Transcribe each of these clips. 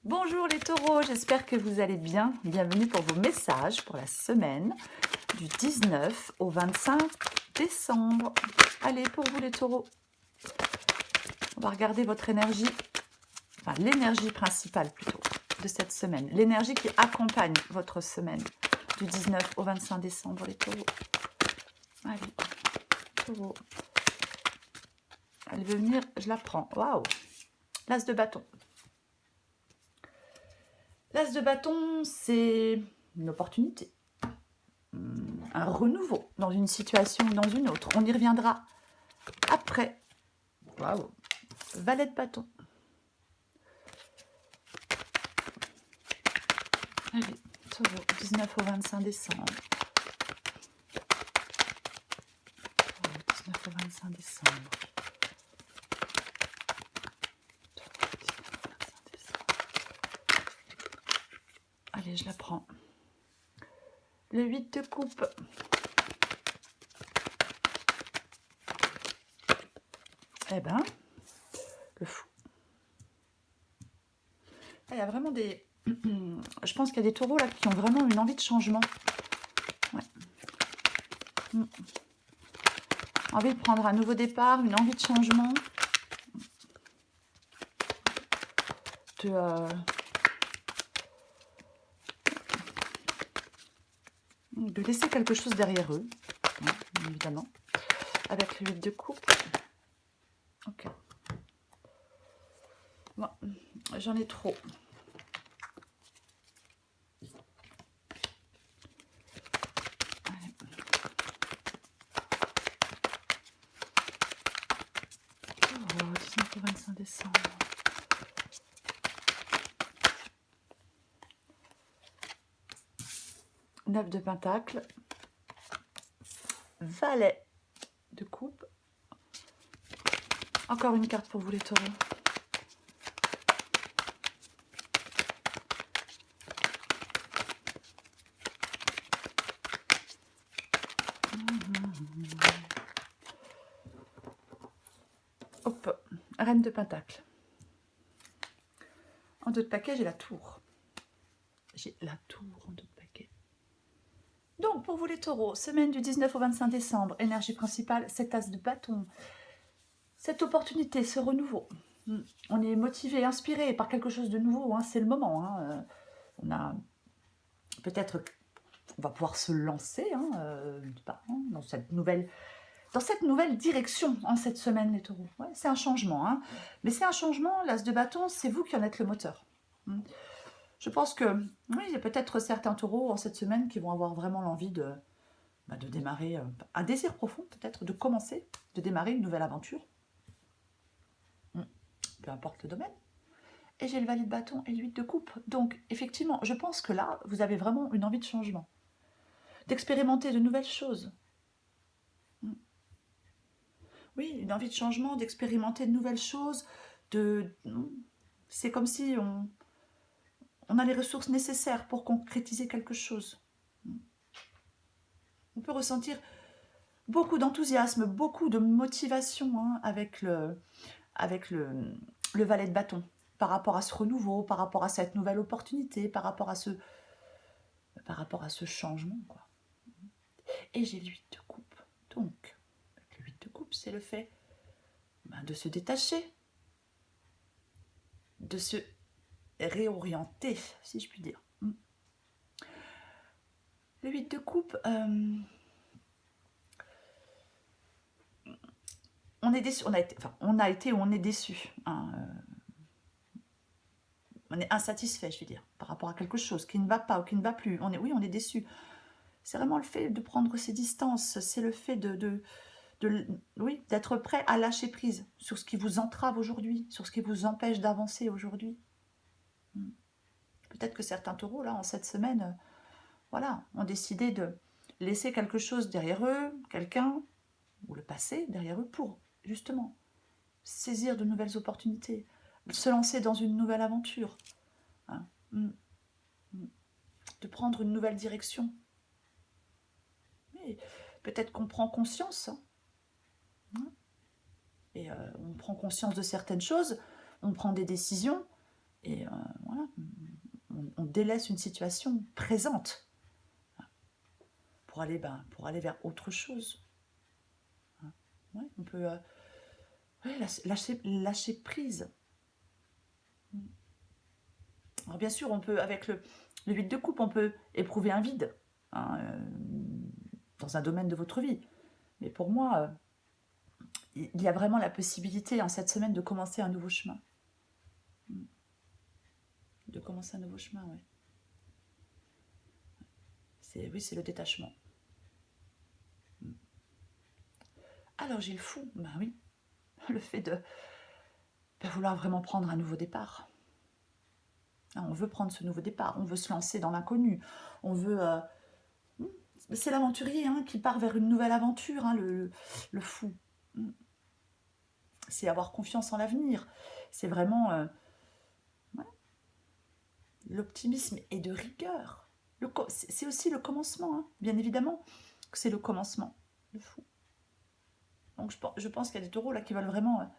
Bonjour les taureaux, j'espère que vous allez bien. Bienvenue pour vos messages pour la semaine du 19 au 25 décembre. Allez, pour vous les taureaux, on va regarder votre énergie, enfin l'énergie principale plutôt de cette semaine. L'énergie qui accompagne votre semaine du 19 au 25 décembre les taureaux. Allez, taureau. Elle veut venir, je la prends. Waouh! L'as de bâton. L'as de bâton, c'est une opportunité, un renouveau dans une situation ou dans une autre. On y reviendra après. Waouh! Valet de bâton. Allez, taureau, 19 au 25 décembre. Taureau, 19 au 25 décembre. Taureau, 19 au 25 décembre. Allez, je la prends. Le 8 de coupe. Eh ben, le fou. Il y a vraiment des... Je pense qu'il y a des taureaux là qui ont vraiment une envie de changement. Ouais. Envie de prendre un nouveau départ, une envie de changement. De laisser quelque chose derrière eux, hein, évidemment. Avec le 8 de coupe. Ok. Bon, j'en ai trop. Allez. Oh, 19 au 25 décembre. Neuf de pentacle. Valet de coupe. Encore une carte pour vous les taureaux. Hop, reine de pentacle. En dos de paquet, j'ai la tour. J'ai la tour en dos de paquet. Donc, pour vous les taureaux, semaine du 19 au 25 décembre, énergie principale, cet as de bâton. Cette opportunité, ce renouveau. On est motivé, inspiré par quelque chose de nouveau, hein, c'est le moment. Hein. On a peut-être, on va pouvoir se lancer dans cette nouvelle direction en cette semaine, les taureaux. Ouais, c'est un changement, hein. Mais c'est un changement, l'as de bâton, c'est vous qui en êtes le moteur. Je pense que, oui, il y a peut-être certains taureaux en cette semaine qui vont avoir vraiment l'envie de démarrer, un désir profond peut-être, de commencer, de démarrer une nouvelle aventure. Peu importe le domaine. Et j'ai le valet de bâton et le 8 de coupe. Donc, effectivement, je pense que là, vous avez vraiment une envie de changement. D'expérimenter de nouvelles choses. Oui, une envie de changement, d'expérimenter de nouvelles choses. C'est comme si on a les ressources nécessaires pour concrétiser quelque chose. On peut ressentir beaucoup d'enthousiasme, beaucoup de motivation, hein, avec le valet de bâton, par rapport à ce renouveau, par rapport à cette nouvelle opportunité, par rapport à ce changement, quoi. Et j'ai le 8 de coupe. Donc, le 8 de coupe, c'est le fait de se détacher, de se réorienter, si je puis dire. Le 8 de coupe, on est déçu, on a été ou on est déçu. Hein, on est insatisfait, je veux dire, par rapport à quelque chose qui ne va pas ou qui ne va plus. On est déçu. C'est vraiment le fait de prendre ses distances, c'est le fait d'être prêt à lâcher prise sur ce qui vous entrave aujourd'hui, sur ce qui vous empêche d'avancer aujourd'hui. Peut-être que certains taureaux, là, en cette semaine, ont décidé de laisser quelque chose derrière eux, quelqu'un, ou le passé derrière eux, pour, justement, saisir de nouvelles opportunités, se lancer dans une nouvelle aventure, hein, de prendre une nouvelle direction. Et peut-être qu'on prend conscience, hein, et on prend conscience de certaines choses, on prend des décisions, et voilà, délaisse une situation présente pour aller vers autre chose. Ouais, on peut lâcher prise. Alors bien sûr, on peut, avec le 8 de coupe, on peut éprouver un vide hein, dans un domaine de votre vie. Mais pour moi, il y a vraiment la possibilité en cette semaine de commencer un nouveau chemin. De commencer un nouveau chemin, oui. Oui, c'est le détachement. Alors j'ai le fou, ben oui, le fait de vouloir vraiment prendre un nouveau départ. On veut prendre ce nouveau départ, on veut se lancer dans l'inconnu, on veut... c'est l'aventurier hein, qui part vers une nouvelle aventure, hein, le fou. C'est avoir confiance en l'avenir, c'est vraiment l'optimisme et de rigueur. C'est aussi le commencement, hein, bien évidemment, que c'est le commencement, le fou. Donc je pense qu'il y a des taureaux là qui veulent vraiment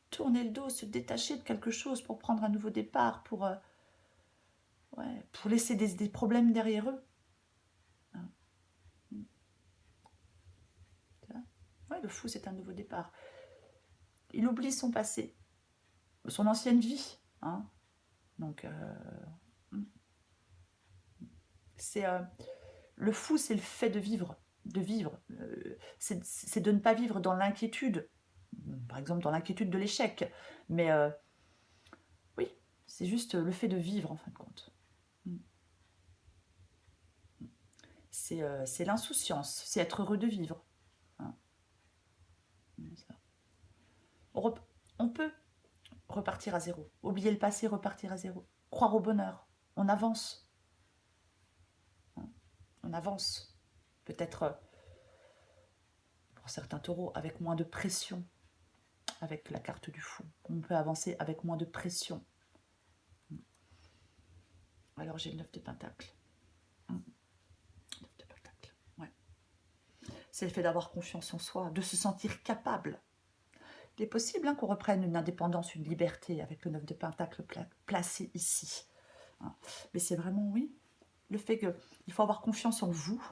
tourner le dos, se détacher de quelque chose pour prendre un nouveau départ, pour laisser des problèmes derrière eux. Ouais, le fou, c'est un nouveau départ. Il oublie son passé, son ancienne vie. Hein. Donc, le fou, c'est le fait de vivre. C'est de ne pas vivre dans l'inquiétude. Par exemple, dans l'inquiétude de l'échec. Mais oui, c'est juste le fait de vivre, en fin de compte. C'est l'insouciance, c'est être heureux de vivre. Hein. On peut repartir à zéro. Oublier le passé, repartir à zéro. Croire au bonheur. On avance. On avance. Peut-être, pour certains taureaux, avec moins de pression. Avec la carte du fou. On peut avancer avec moins de pression. Alors j'ai le 9 de Pentacle. 9 de Pentacle. Ouais. C'est le fait d'avoir confiance en soi, de se sentir capable. Il est possible hein, qu'on reprenne une indépendance, une liberté avec le 9 de Pentacle placé ici. Mais c'est vraiment, oui, le fait qu'il faut avoir confiance en vous.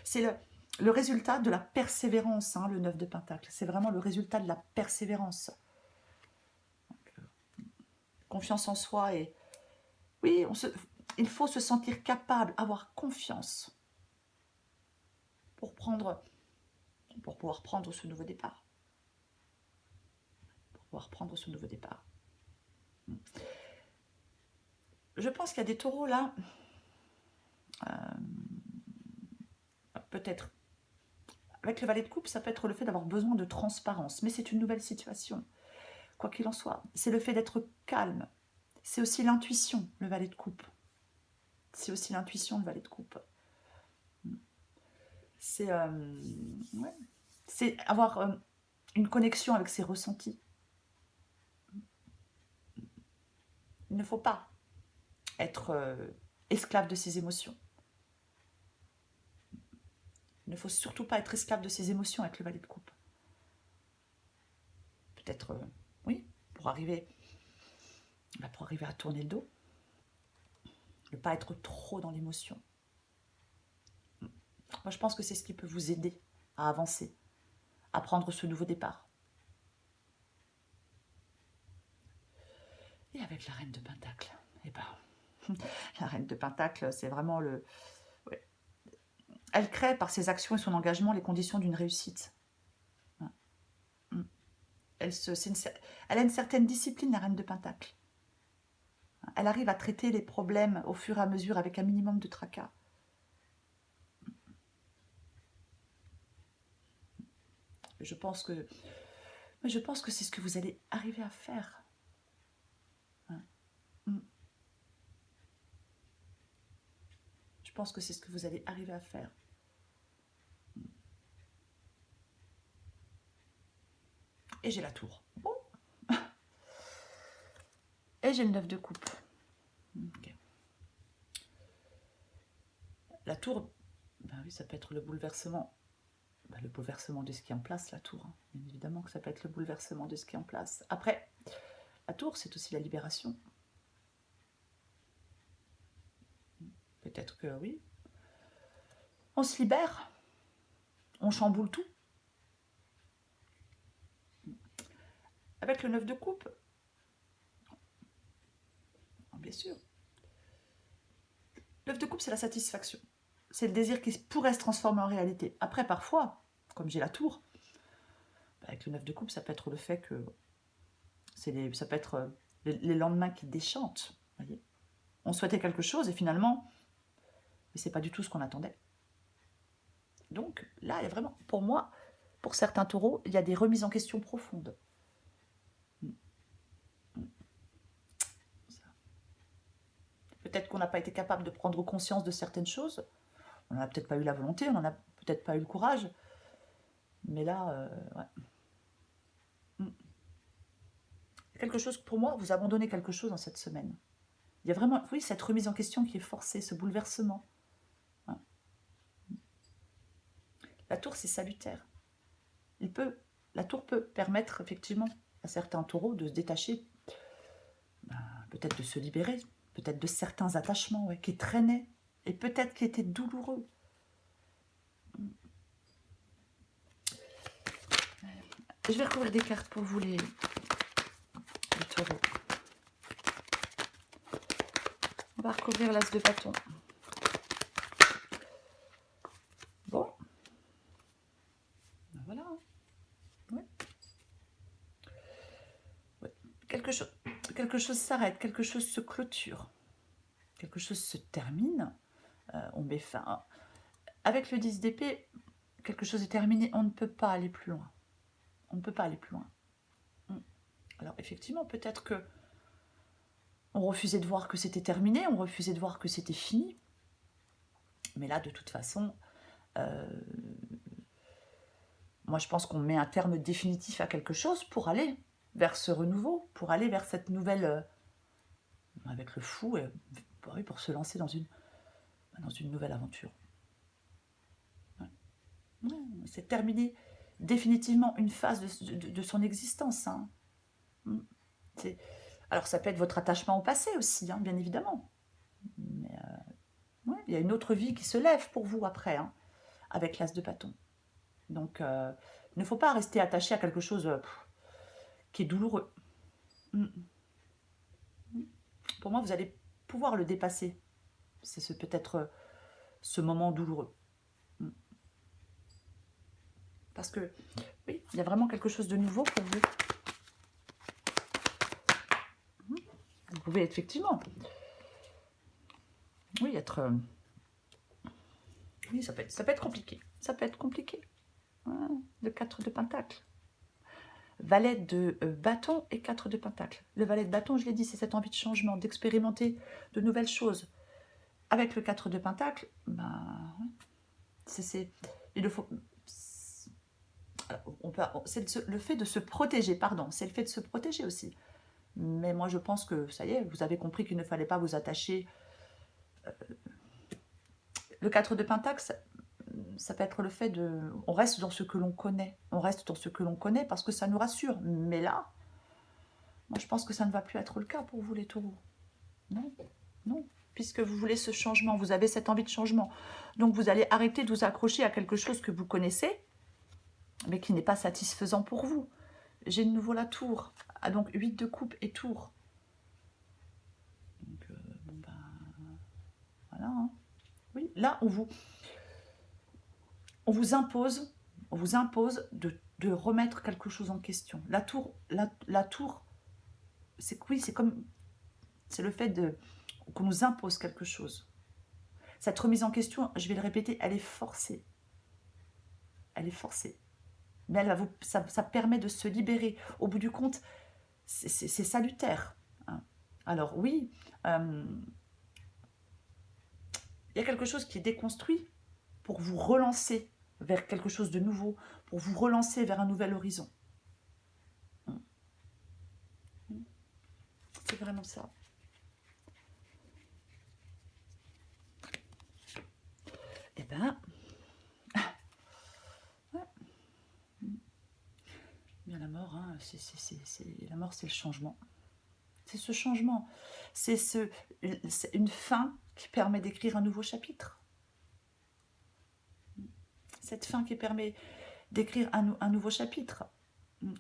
C'est le résultat de la persévérance, hein, le 9 de Pentacle. C'est vraiment le résultat de la persévérance. Donc, confiance en soi et... Oui, il faut se sentir capable, avoir confiance pour pouvoir prendre ce nouveau départ. Pour pouvoir prendre ce nouveau départ. Je pense qu'il y a des taureaux là, peut-être, avec le valet de coupe, ça peut être le fait d'avoir besoin de transparence, mais c'est une nouvelle situation. Quoi qu'il en soit, c'est le fait d'être calme. C'est aussi l'intuition, le valet de coupe. C'est aussi l'intuition, le valet de coupe. C'est avoir une connexion avec ses ressentis. Il ne faut pas être esclave de ses émotions. Il ne faut surtout pas être esclave de ses émotions avec le valet de coupe. Peut-être, oui, pour arriver à tourner le dos. Ne pas être trop dans l'émotion. Moi, je pense que c'est ce qui peut vous aider à avancer, à prendre ce nouveau départ. Et avec la reine de Pentacle, eh ben, la reine de Pentacle, c'est vraiment le... Ouais. Elle crée par ses actions et son engagement les conditions d'une réussite. Elle a une certaine discipline, la reine de Pentacle. Elle arrive à traiter les problèmes au fur et à mesure avec un minimum de tracas. Je pense que c'est ce que vous allez arriver à faire. Je pense que c'est ce que vous allez arriver à faire. Et j'ai la tour. Bon. Et j'ai le 9 de coupe. Okay. La tour, ben oui, ça peut être le bouleversement. Ben, le bouleversement de ce qui est en place, la tour. Hein. Bien évidemment que ça peut être le bouleversement de ce qui est en place. Après, La tour, c'est aussi la libération. Peut-être que oui. On se libère. On chamboule tout. Avec le 9 de coupe, bien sûr. 9 de coupe, c'est la satisfaction. C'est le désir qui pourrait se transformer en réalité. Après, parfois, comme j'ai la tour, avec le 9 de coupe, ça peut être le fait que... ça peut être les lendemains qui déchantent. Voyez, on souhaitait quelque chose et finalement, c'est pas du tout ce qu'on attendait. Donc là, il y a vraiment, pour moi, pour certains taureaux, il y a des remises en question profondes. Peut-être qu'on n'a pas été capable de prendre conscience de certaines choses. On n'a peut-être pas eu la volonté, on n'en a peut-être pas eu le courage. Mais là, ouais. Quelque chose, pour moi, vous abandonnez quelque chose dans cette semaine. Il y a vraiment, oui, cette remise en question qui est forcée, ce bouleversement. La tour, c'est salutaire. La tour peut permettre effectivement à certains taureaux de se détacher, peut-être de se libérer, peut-être de certains attachements qui traînaient et peut-être qui étaient douloureux. Je vais recouvrir des cartes pour vous les taureaux. On va recouvrir l'as de bâton. Bon. Ben voilà. Ouais. Ouais. Quelque chose s'arrête, quelque chose se clôture, quelque chose se termine, on met fin. Avec le 10 d'épée, quelque chose est terminé, on ne peut pas aller plus loin. On ne peut pas aller plus loin. Alors effectivement, peut-être que on refusait de voir que c'était terminé, on refusait de voir que c'était fini. Mais là, de toute façon, moi je pense qu'on met un terme définitif à quelque chose pour aller vers ce renouveau, pour aller vers cette nouvelle... avec le fou, et pour se lancer dans une nouvelle aventure. Ouais, c'est terminer définitivement une phase de son existence. Hein. Alors ça peut être votre attachement au passé aussi, hein, bien évidemment. Mais ouais, il y a une autre vie qui se lève pour vous après, hein, avec l'as de bâton. Donc il ne faut pas rester attaché à quelque chose qui est douloureux. Pour moi, vous allez pouvoir le dépasser. C'est peut-être ce moment douloureux. Parce que, oui, il y a vraiment quelque chose de nouveau pour vous. Vous pouvez effectivement, oui, être... oui, ça peut être compliqué. Ça peut être compliqué. Voilà, le 4 de Pentacle. Valet de bâton et 4 de Pentacle. Le valet de bâton, je l'ai dit, c'est cette envie de changement, d'expérimenter de nouvelles choses. Avec le 4 de Pentacle, ben, il faut... c'est le fait de se protéger, pardon, c'est le fait de se protéger aussi. Mais moi, je pense que, ça y est, vous avez compris qu'il ne fallait pas vous attacher. Le 4 de Pentacle, ça peut être le fait de... On reste dans ce que l'on connaît. On reste dans ce que l'on connaît parce que ça nous rassure. Mais là, moi, je pense que ça ne va plus être le cas pour vous, les taureaux. Non, non. Puisque vous voulez ce changement, vous avez cette envie de changement. Donc, vous allez arrêter de vous accrocher à quelque chose que vous connaissez, mais qui n'est pas satisfaisant pour vous. J'ai de nouveau la tour. Ah, donc 8 de coupe et tour. Donc, bon ben, voilà. Hein. Oui, là, on vous impose de remettre quelque chose en question. La tour, c'est oui, c'est le fait qu'on nous impose quelque chose. Cette remise en question, je vais le répéter, elle est forcée. Elle est forcée. Mais ça permet de se libérer. Au bout du compte, c'est salutaire. Hein. Alors oui, il y a quelque chose qui est déconstruit pour vous relancer vers quelque chose de nouveau, pour vous relancer vers un nouvel horizon. C'est vraiment ça. Eh ben, ouais. Bien la mort, hein, la mort c'est le changement. C'est ce changement. C'est une fin qui permet d'écrire un nouveau chapitre. Cette fin qui permet d'écrire un nouveau chapitre. Mais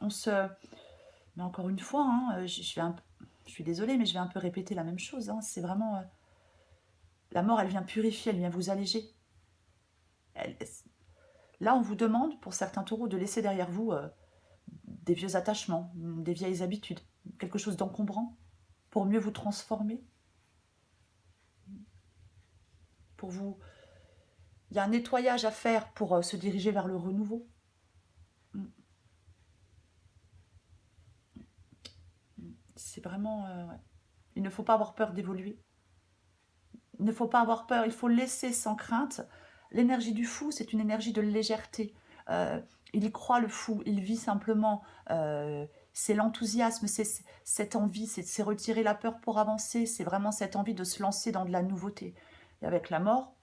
encore une fois, hein, je suis désolée, mais je vais un peu répéter la même chose. Hein. C'est vraiment... la mort, elle vient purifier, elle vient vous alléger. Là, on vous demande, pour certains taureaux, de laisser derrière vous des vieux attachements, des vieilles habitudes, quelque chose d'encombrant, pour mieux vous transformer. Pour vous... Il y a un nettoyage à faire pour se diriger vers le renouveau. C'est vraiment... ouais. Il ne faut pas avoir peur d'évoluer. Il ne faut pas avoir peur, il faut laisser sans crainte. L'énergie du fou, c'est une énergie de légèreté. Il y croit, le fou, il vit simplement. C'est l'enthousiasme, c'est cette envie, c'est retirer la peur pour avancer, c'est vraiment cette envie de se lancer dans de la nouveauté. Et avec la mort,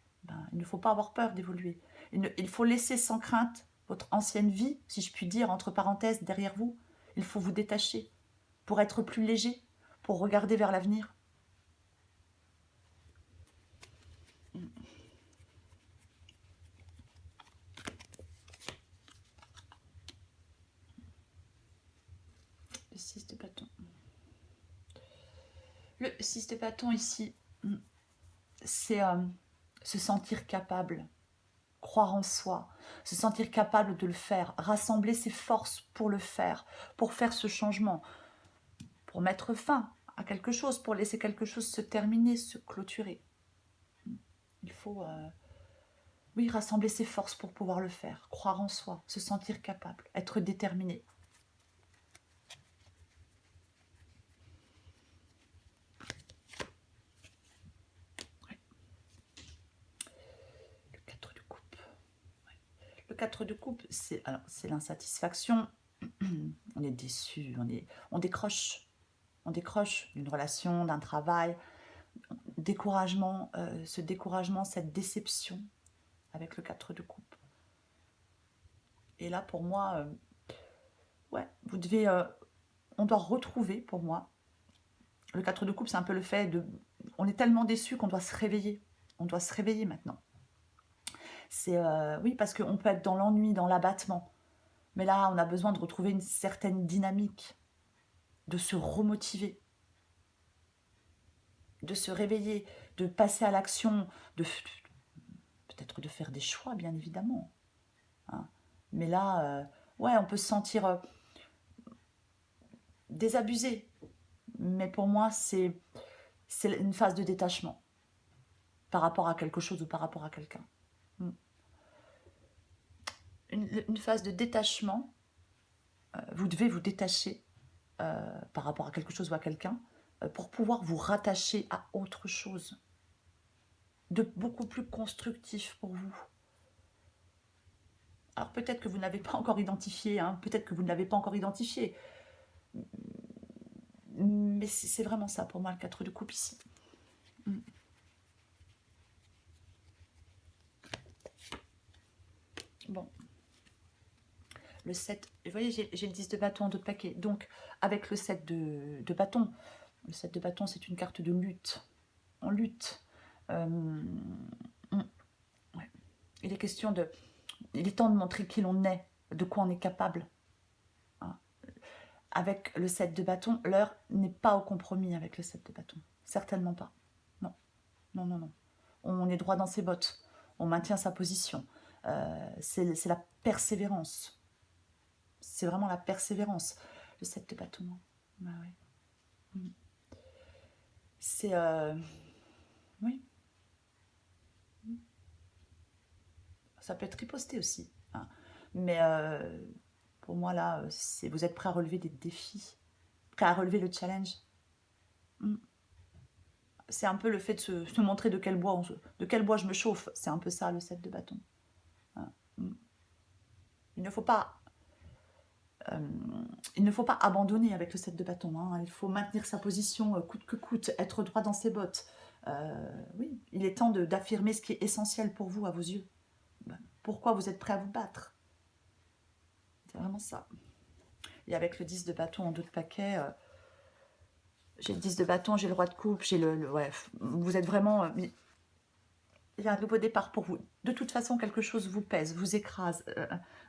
il ne faut pas avoir peur d'évoluer. Il faut laisser sans crainte votre ancienne vie, si je puis dire, entre parenthèses, derrière vous. Il faut vous détacher pour être plus léger, pour regarder vers l'avenir. Le 6 de bâton. Le 6 de bâton ici, c'est se sentir capable, croire en soi, se sentir capable de le faire, rassembler ses forces pour le faire, pour faire ce changement, pour mettre fin à quelque chose, pour laisser quelque chose se terminer, se clôturer. Il faut, oui, rassembler ses forces pour pouvoir le faire, croire en soi, se sentir capable, être déterminé. Le 4 de coupe. Le 4 de coupe, c'est l'insatisfaction. On est déçu, on décroche. On décroche d'une relation, d'un travail. Découragement, ce découragement, cette déception avec le 4 de coupe. Et là, pour moi, ouais, vous devez... on doit retrouver, pour moi, le 4 de coupe, c'est un peu le fait de... On est tellement déçu qu'on doit se réveiller. On doit se réveiller maintenant. C'est... oui, parce qu'on peut être dans l'ennui, dans l'abattement. Mais là, on a besoin de retrouver une certaine dynamique, de se remotiver, de se réveiller, de passer à l'action, peut-être de faire des choix, bien évidemment. Hein. Mais là, ouais, on peut se sentir désabusé. Mais pour moi, c'est une phase de détachement par rapport à quelque chose ou par rapport à quelqu'un. Une phase de détachement, vous devez vous détacher par rapport à quelque chose ou à quelqu'un pour pouvoir vous rattacher à autre chose de beaucoup plus constructif pour vous. Alors peut-être que vous n'avez pas encore identifié, hein, peut-être que vous ne l'avez pas encore identifié, mais c'est vraiment ça pour moi le 4 de coupe ici. Bon. Le 7, vous voyez, j'ai le 10 de bâton en deux paquets. Donc, avec le 7 de bâton, le 7 de bâton, c'est une carte de lutte. On lutte. Ouais. Il est question de... Il est temps de montrer qui l'on est, de quoi on est capable. Hein. Avec le 7 de bâton, l'heure n'est pas au compromis avec le 7 de bâton. Certainement pas. Non. Non, non, non. On est droit dans ses bottes. On maintient sa position. C'est la persévérance. C'est vraiment la persévérance. Le 7 de bâton. Ouais, ouais. C'est... oui. Ça peut être riposté aussi. Hein. Mais pour moi, là, vous êtes prêt à relever des défis. Prêt à relever le challenge. C'est un peu le fait de se montrer de quel bois je me chauffe. C'est un peu ça, le 7 de bâton. Hein. Il ne faut pas... il ne faut pas abandonner avec le 7 de bâton. Hein. Il faut maintenir sa position coûte que coûte, être droit dans ses bottes. Oui, il est temps d'affirmer ce qui est essentiel pour vous, à vos yeux. Pourquoi vous êtes prêt à vous battre? C'est vraiment ça. Et avec le 10 de bâton en 2 de paquet, J'ai le 10 de bâton, j'ai le roi de coupe, j'ai ouais, vous êtes vraiment... il y a un nouveau départ pour vous. De toute façon, quelque chose vous pèse, vous écrase,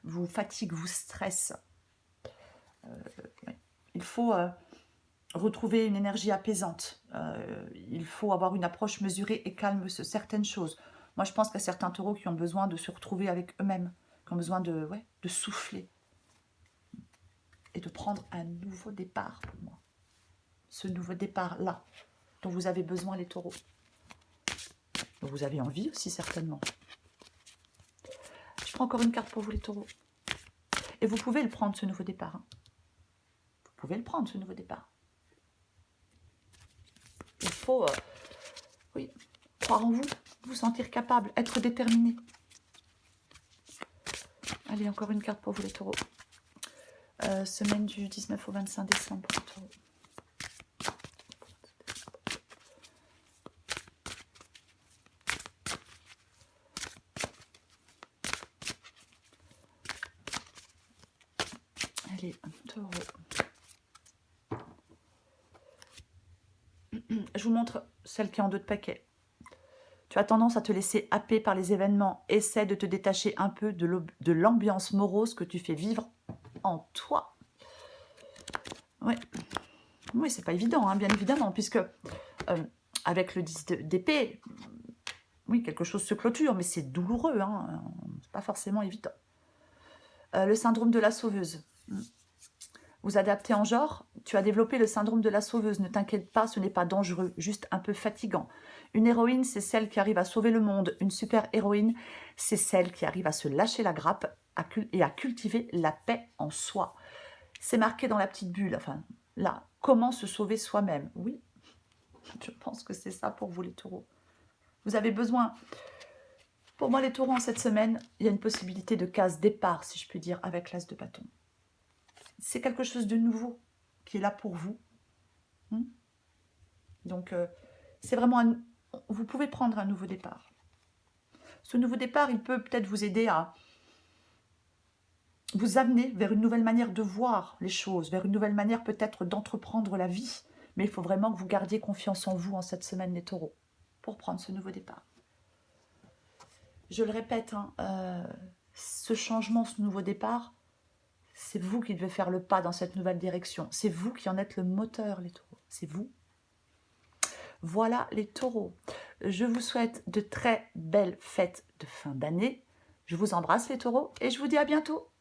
vous fatigue, vous stresse. Ouais. Il faut retrouver une énergie apaisante. Il faut avoir une approche mesurée et calme sur certaines choses. Moi, je pense qu'il y a certains taureaux qui ont besoin de se retrouver avec eux-mêmes, qui ont besoin de souffler et de prendre un nouveau départ pour moi. Ce nouveau départ-là, dont vous avez besoin, les taureaux. Dont vous avez envie aussi, certainement. Je prends encore une carte pour vous, les taureaux. Et vous pouvez le prendre, ce nouveau départ. Hein. Vous pouvez le prendre, ce nouveau départ. Il faut, oui, croire en vous, vous sentir capable, être déterminé. Allez, encore une carte pour vous, les taureaux. Semaine du 19 au 25 décembre, les taureaux. Allez, taureau. Je vous montre celle qui est en dos de paquet. Tu as tendance à te laisser happer par les événements. Essaie de te détacher un peu de l'ambiance morose que tu fais vivre en toi. Oui, oui, c'est pas évident, hein, bien évidemment, puisque avec le 10 d'épée, oui, quelque chose se clôture, mais c'est douloureux, hein, c'est pas forcément évident. Le syndrome de la sauveuse. Vous adaptez en genre, tu as développé le syndrome de la sauveuse. Ne t'inquiète pas, ce n'est pas dangereux, juste un peu fatigant. Une héroïne, c'est celle qui arrive à sauver le monde. Une super héroïne, c'est celle qui arrive à se lâcher la grappe et à cultiver la paix en soi. C'est marqué dans la petite bulle, enfin là, comment se sauver soi-même. Oui, je pense que c'est ça pour vous, les taureaux. Vous avez besoin... Pour moi, les taureaux, en cette semaine, il y a une possibilité de case départ, si je puis dire, avec l'as de bâton. C'est quelque chose de nouveau qui est là pour vous. Donc, c'est vraiment vous pouvez prendre un nouveau départ. Ce nouveau départ, il peut peut-être vous aider à vous amener vers une nouvelle manière de voir les choses, vers une nouvelle manière peut-être d'entreprendre la vie. Mais il faut vraiment que vous gardiez confiance en vous en cette semaine, les taureaux, pour prendre ce nouveau départ. Je le répète, hein, ce changement, ce nouveau départ, c'est vous qui devez faire le pas dans cette nouvelle direction. C'est vous qui en êtes le moteur, les taureaux. C'est vous. Voilà les taureaux. Je vous souhaite de très belles fêtes de fin d'année. Je vous embrasse les taureaux et je vous dis à bientôt.